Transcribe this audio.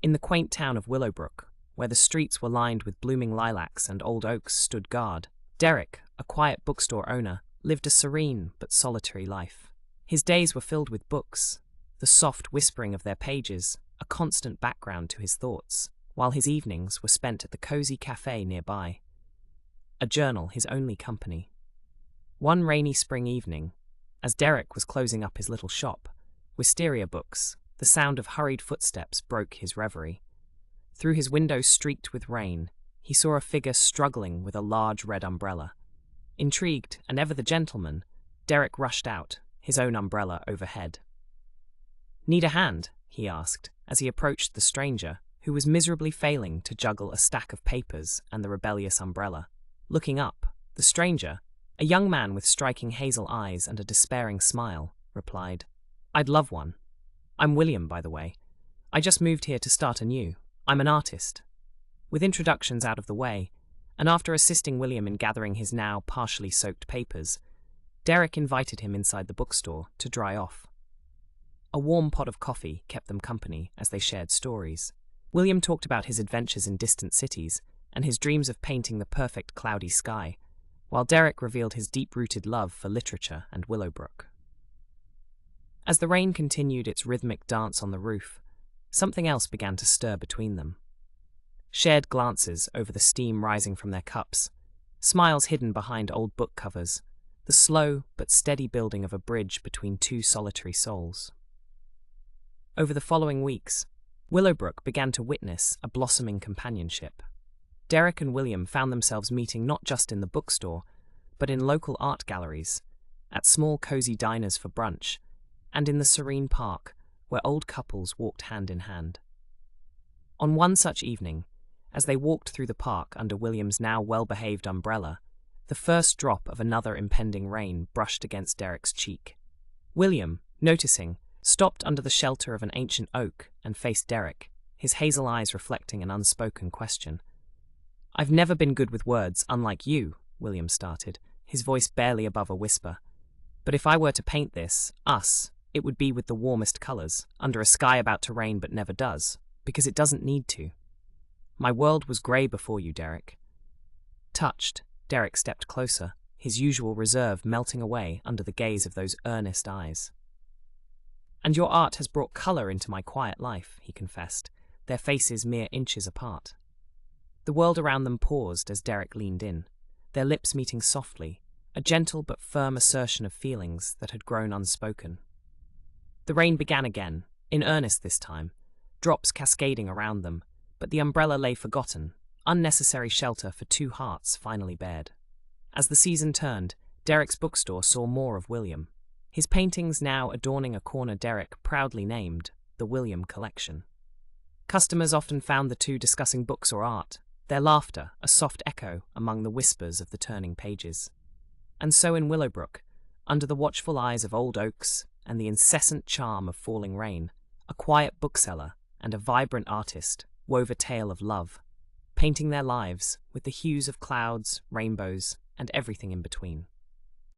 In the quaint town of Willowbrook, where the streets were lined with blooming lilacs and old oaks stood guard, Derek, a quiet bookstore owner, lived a serene but solitary life. His days were filled with books, the soft whispering of their pages a constant background to his thoughts, while his evenings were spent at the cozy cafe nearby, a journal his only company. One rainy spring evening, as Derek was closing up his little shop, Wisteria Books, the sound of hurried footsteps broke his reverie. Through his window streaked with rain, he saw a figure struggling with a large red umbrella. Intrigued, and ever the gentleman, Derek rushed out, his own umbrella overhead. "Need a hand?" he asked, as he approached the stranger, who was miserably failing to juggle a stack of papers and the rebellious umbrella. Looking up, the stranger, a young man with striking hazel eyes and a despairing smile, replied, "I'd love one. I'm William, by the way. I just moved here to start anew. I'm an artist." With introductions out of the way, and after assisting William in gathering his now partially soaked papers, Derek invited him inside the bookstore to dry off. A warm pot of coffee kept them company as they shared stories. William talked about his adventures in distant cities and his dreams of painting the perfect cloudy sky, while Derek revealed his deep-rooted love for literature and Willowbrook. As the rain continued its rhythmic dance on the roof, something else began to stir between them. Shared glances over the steam rising from their cups, smiles hidden behind old book covers, the slow but steady building of a bridge between two solitary souls. Over the following weeks, Willowbrook began to witness a blossoming companionship. Derek and William found themselves meeting not just in the bookstore, but in local art galleries, at small cozy diners for brunch, and in the serene park where old couples walked hand in hand. On one such evening, as they walked through the park under William's now well-behaved umbrella, the first drop of another impending rain brushed against Derek's cheek. William, noticing, stopped under the shelter of an ancient oak and faced Derek, his hazel eyes reflecting an unspoken question. "I've never been good with words, unlike you," William started, his voice barely above a whisper. "But if I were to paint this, us, it would be with the warmest colors, under a sky about to rain but never does, because it doesn't need to. My world was grey before you, Derek." Touched, Derek stepped closer, his usual reserve melting away under the gaze of those earnest eyes. "And your art has brought colour into my quiet life," he confessed, their faces mere inches apart. The world around them paused as Derek leaned in, their lips meeting softly, a gentle but firm assertion of feelings that had grown unspoken. The rain began again, in earnest this time, drops cascading around them, but the umbrella lay forgotten, unnecessary shelter for two hearts finally bared. As the season turned, Derek's bookstore saw more of William, his paintings now adorning a corner Derek proudly named the William Collection. Customers often found the two discussing books or art, their laughter a soft echo among the whispers of the turning pages. And so in Willowbrook, under the watchful eyes of old oaks and the incessant charm of falling rain, a quiet bookseller and a vibrant artist wove a tale of love, painting their lives with the hues of clouds, rainbows, and everything in between.